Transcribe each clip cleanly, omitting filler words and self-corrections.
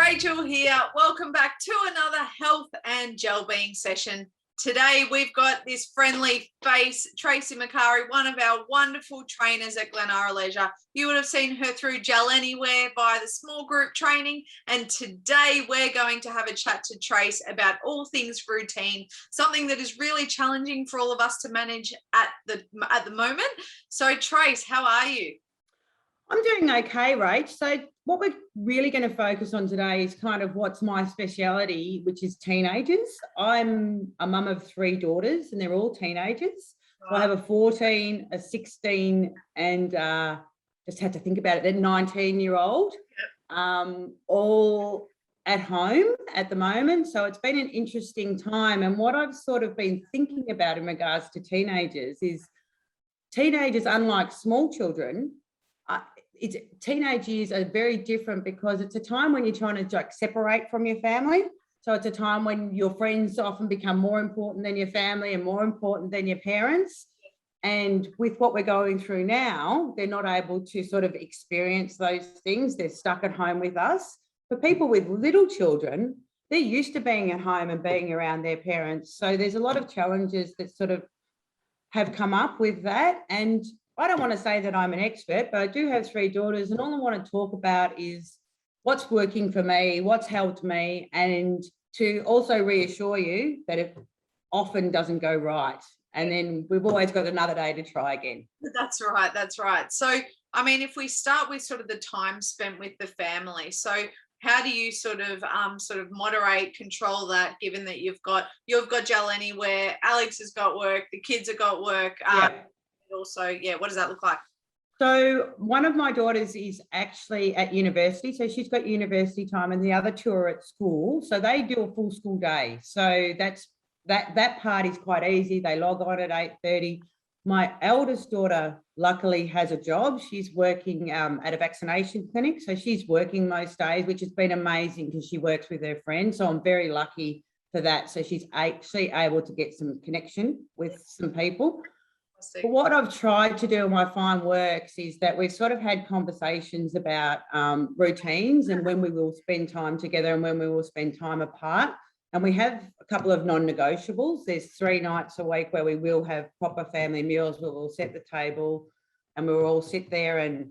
Rachel here. Welcome back to another health and gel-being session. Today we've got this friendly face, Tracie Macari, one of our wonderful trainers at Glenara Leisure. You would have seen her through Gel Anywhere by the small group training, and today we're going to have a chat to Trace about all things routine, something that is really challenging for all of us to manage at the moment. So Trace, how are you? I'm doing okay, Rach. So what we're really going to focus on today is kind of what's my speciality, which is teenagers. I'm a mum of 3 daughters and they're all teenagers. So I have a 14, a 16 and just had to think about it, they're 19-year-old, all at home at the moment. So it's been an interesting time. And what I've sort of been thinking about in regards to teenagers is teenagers, unlike small children, teenage years are very different because it's a time when you're trying to separate from your family. So it's a time when your friends often become more important than your family and more important than your parents. And with what we're going through now, they're not able to sort of experience those things. They're stuck at home with us. For people with little children, they're used to being at home and being around their parents. So there's a lot of challenges that sort of have come up with that. And I don't want to say that I'm an expert, but I do have 3 daughters, and all I want to talk about is what's working for me, what's helped me, and to also reassure you that it often doesn't go right. And then we've always got another day to try again. That's right. That's right. So, I mean, if we start with sort of the time spent with the family, so how do you sort of moderate, control that, given that you've got Gel Anywhere, Alex has got work, the kids have got work. Also, what does that look like? So one of my daughters is actually at university, so she's got university time, and the other 2 are at school, so they do a full school day. So that part is quite easy. They log on at 8:30. My eldest daughter luckily has a job. She's working at a vaccination clinic, so she's working most days, which has been amazing because she works with her friends. So I'm very lucky for that. So she's actually able to get some connection with some people. But what I've tried to do and I find works is that we've sort of had conversations about routines and when we will spend time together and when we will spend time apart. And we have a couple of non-negotiables. There's 3 nights a week where we will have proper family meals. We'll all set the table and we'll all sit there and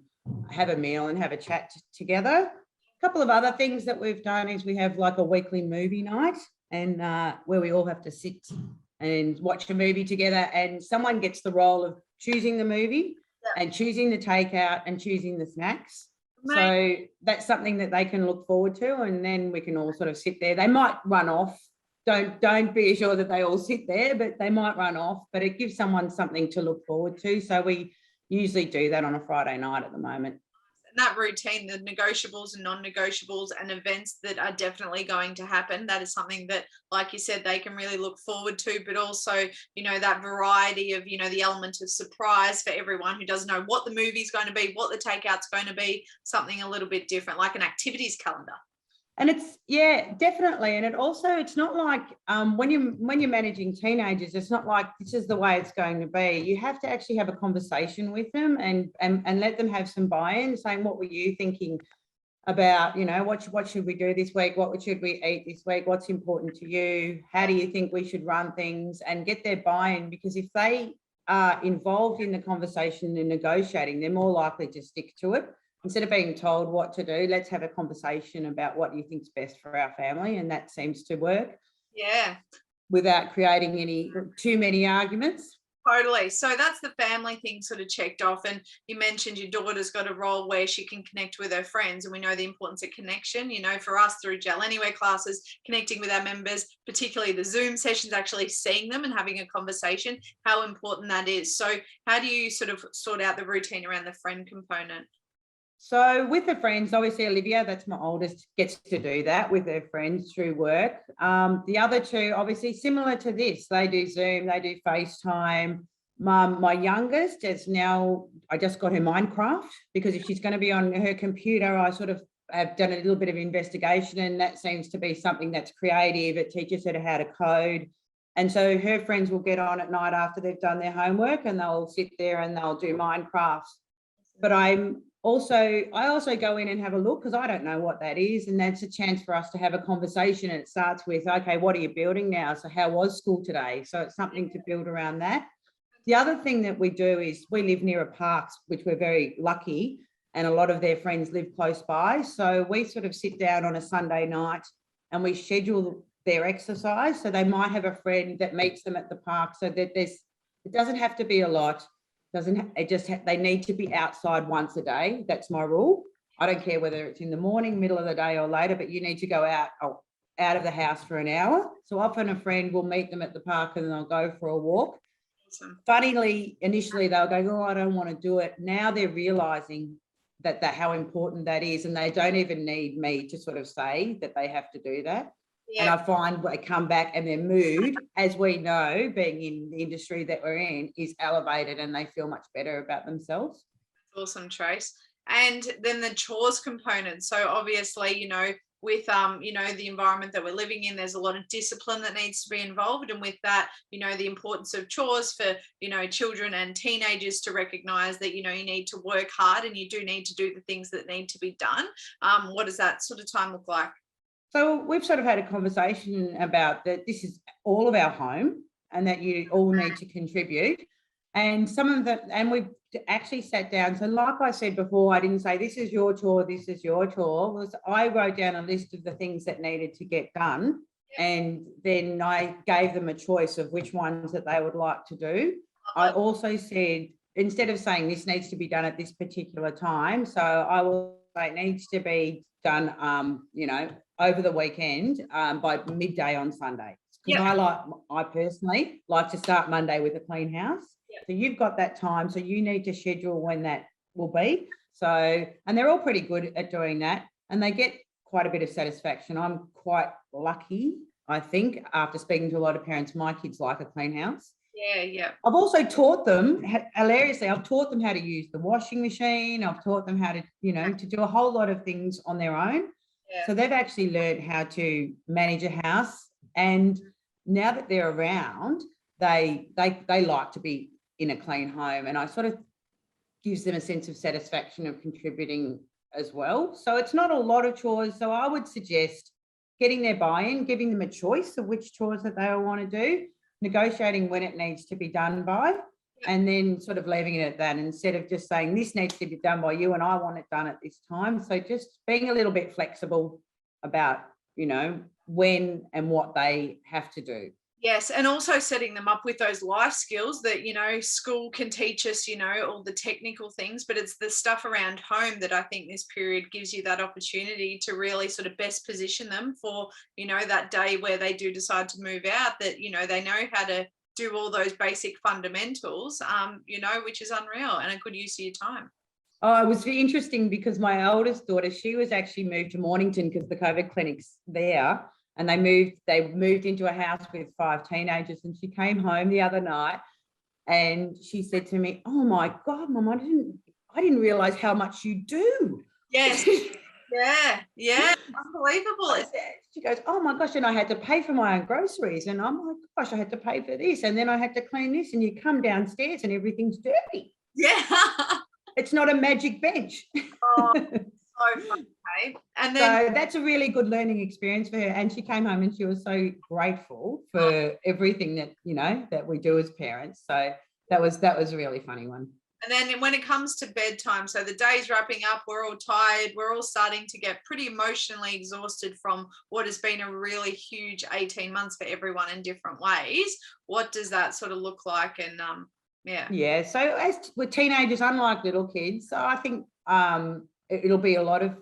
have a meal and have a chat together. A couple of other things that we've done is we have like a weekly movie night, and where we all have to sit and watch a movie together, and someone gets the role of choosing the movie and choosing the takeout and choosing the snacks. So that's something that they can look forward to, and then we can all sort of sit there. They might run off. Don't be sure that they all sit there, but they might run off, but it gives someone something to look forward to. So we usually do that on a Friday night at the moment. That routine, the negotiables and non-negotiables and events that are definitely going to happen, that is something that, like you said, they can really look forward to, but also, that variety of, the element of surprise for everyone who doesn't know what the movie's going to be, what the takeout's going to be, something a little bit different, like an activities calendar. And it's, definitely. And it's not like when you're managing teenagers, it's not like this is the way it's going to be. You have to actually have a conversation with them and let them have some buy-in, saying, what were you thinking about, what should we do this week? What should we eat this week? What's important to you? How do you think we should run things? And get their buy-in, because if they are involved in the conversation and negotiating, they're more likely to stick to it. Instead of being told what to do, let's have a conversation about what you think is best for our family, and that seems to work. Yeah. Without creating too many arguments. Totally. So that's the family thing sort of checked off. And you mentioned your daughter's got a role where she can connect with her friends, and we know the importance of connection, for us through Gel Anywhere classes, connecting with our members, particularly the Zoom sessions, actually seeing them and having a conversation, how important that is. So how do you sort of sort out the routine around the friend component? So with the friends, obviously Olivia, that's my oldest, gets to do that with her friends through work. The other 2, obviously similar to this, they do Zoom, they do FaceTime. My youngest is now, I just got her Minecraft, because if she's going to be on her computer, I sort of have done a little bit of investigation, and that seems to be something that's creative. It teaches her how to code. And so her friends will get on at night after they've done their homework, and they'll sit there and they'll do Minecraft. But I'm also, I also go in and have a look because I don't know what that is. And that's a chance for us to have a conversation. And it starts with, okay, what are you building now? So how was school today? So it's something to build around that. The other thing that we do is we live near a park, which we're very lucky, and a lot of their friends live close by. So we sort of sit down on a Sunday night and we schedule their exercise. So they might have a friend that meets them at the park, so that it doesn't have to be a lot. They need to be outside once a day. That's my rule. I don't care whether it's in the morning, middle of the day or later, but you need to go out of the house for an hour. So often a friend will meet them at the park and they'll go for a walk. Awesome. Funnily, initially they'll go, oh, I don't want to do it. Now they're realizing that how important that is, and they don't even need me to sort of say that they have to do that. Yeah. And I find they come back and their mood, as we know, being in the industry that we're in, is elevated and they feel much better about themselves. That's awesome, Trace. And then the chores component. So obviously, with the environment that we're living in, there's a lot of discipline that needs to be involved, and with that, the importance of chores for children and teenagers to recognize that you need to work hard and you do need to do the things that need to be done. What does that sort of time look like? So we've sort of had a conversation about that this is all of our home and that you all need to contribute. And some of the, and we've actually sat down. So like I said before, I didn't say this is your chore, this is your chore. I wrote down a list of the things that needed to get done. And then I gave them a choice of which ones that they would like to do. I also said, instead of saying this needs to be done at this particular time, so I will say it needs to be done, over the weekend by midday on Sunday. Because I personally like to start Monday with a clean house. So you've got that time, so you need to schedule when that will be. So, and they're all pretty good at doing that, and they get quite a bit of satisfaction. I'm quite lucky, I think, after speaking to a lot of parents, my kids like a clean house. Yeah. I've also taught them, hilariously, I've taught them how to use the washing machine. I've taught them how to, to do a whole lot of things on their own. Yeah. So they've actually learned how to manage a house. And now that they're around, they like to be in a clean home. And I sort of gives them a sense of satisfaction of contributing as well. So it's not a lot of chores. So I would suggest getting their buy-in, giving them a choice of which chores that they want to do, negotiating when it needs to be done by, and then sort of leaving it at that instead of just saying this needs to be done by you and I want it done at this time. So just being a little bit flexible about, when and what they have to do. Yes, and also setting them up with those life skills that, school can teach us, all the technical things, but it's the stuff around home that I think this period gives you that opportunity to really sort of best position them for, that day where they do decide to move out, that, they know how to do all those basic fundamentals, which is unreal and a good use of your time. Oh, it was interesting because my eldest daughter, she was actually moved to Mornington because the COVID clinic's there. And they moved into a house with 5 teenagers, and she came home the other night and she said to me, oh my God, Mum, I didn't realize how much you do. Yes. Yeah. Unbelievable. She goes, oh my gosh, and I had to pay for my own groceries, and I'm like, gosh, I had to pay for this, and then I had to clean this, and you come downstairs and everything's dirty. Yeah. It's not a magic bench. Oh. So fun, okay? And then so that's a really good learning experience for her, and she came home and she was so grateful for everything that that we do as parents. So that was a really funny one. And then when it comes to bedtime, so the day's wrapping up, we're all tired, we're all starting to get pretty emotionally exhausted from what has been a really huge 18 months for everyone in different ways. What does that sort of look like? And so as with teenagers, unlike little kids, so I think it'll be a lot of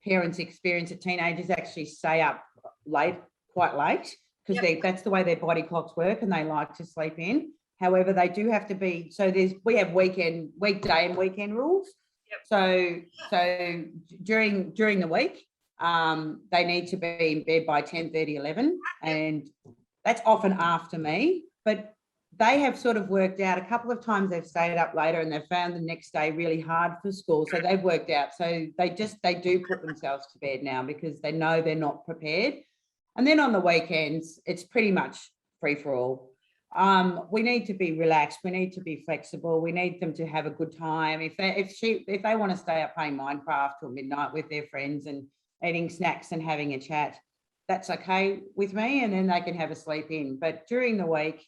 parents' experience that teenagers actually stay up quite late, because that's the way their body clocks work and they like to sleep in. However, they do have to be, so we have weekday and weekend rules. So during the week, they need to be in bed by 10:30, 11, and that's often after me. But they have sort of worked out a couple of times they've stayed up later and they've found the next day really hard for school. So they've worked out. So they do put themselves to bed now because they know they're not prepared. And then on the weekends, it's pretty much free for all. we need to be relaxed. We need to be flexible. We need them to have a good time. If they want to stay up playing Minecraft till midnight with their friends and eating snacks and having a chat, that's okay with me, and then they can have a sleep in. But during the week,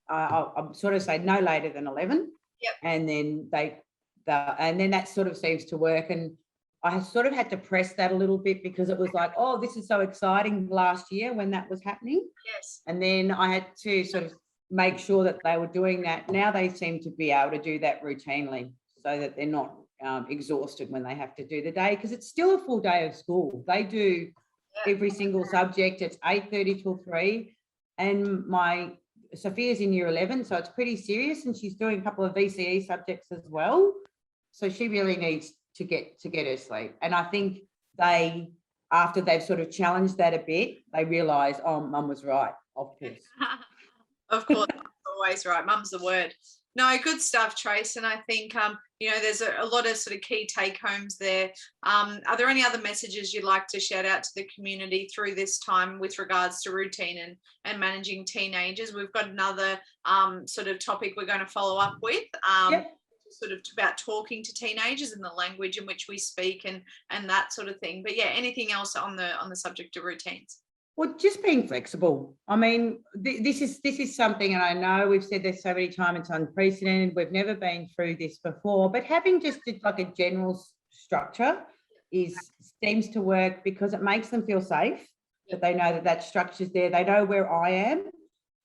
I'll sort of say no later than 11. Yep. And then that sort of seems to work. And I sort of had to press that a little bit because it was like, oh, this is so exciting last year when that was happening. Yes. And then I had to sort of make sure that they were doing that. Now they seem to be able to do that routinely so that they're not exhausted when they have to do the day, because it's still a full day of school. They do every single subject. It's 8:30 till 3. And Sophia's in year 11, so it's pretty serious, and she's doing a couple of VCE subjects as well. So she really needs to get her sleep. And I think after they've sort of challenged that a bit, they realise, oh, Mum was right, of course. Of course, always right. Mum's the word. No, good stuff, Trace. And I think, there's a lot of sort of key take homes there. Are there any other messages you'd like to shout out to the community through this time with regards to routine and managing teenagers? We've got another sort of topic we're going to follow up with. Yep. Sort of about talking to teenagers and the language in which we speak and that sort of thing. But yeah, anything else on the subject of routines? Well, just being flexible. I mean, this is something, and I know we've said this so many times, it's unprecedented. We've never been through this before, but having just like a general structure seems to work because it makes them feel safe, that they know that structure's there. They know where I am.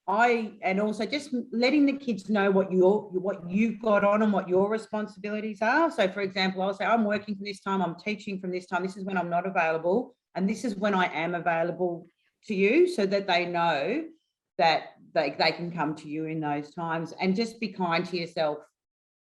And also just letting the kids know what you've got on and what your responsibilities are. So, for example, I'll say I'm working from this time, I'm teaching from this time, this is when I'm not available, and this is when I am available to you, so that they know that they can come to you in those times. And just be kind to yourself.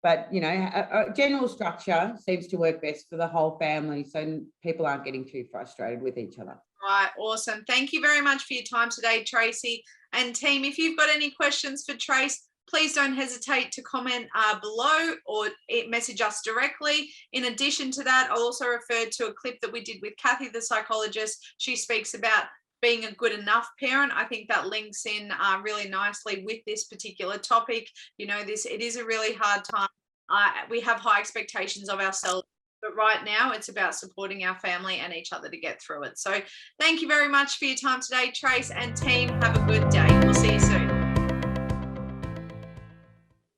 But, a general structure seems to work best for the whole family, so people aren't getting too frustrated with each other. Right, awesome. Thank you very much for your time today, Tracy. And team, if you've got any questions for Trace, please don't hesitate to comment below or message us directly. In addition to that, I'll also refer to a clip that we did with Kathy, the psychologist. She speaks about being a good enough parent. I think that links in really nicely with this particular topic. It is a really hard time. We have high expectations of ourselves, but right now it's about supporting our family and each other to get through it. So thank you very much for your time today, Trace and team. Have a good day. We'll see you soon.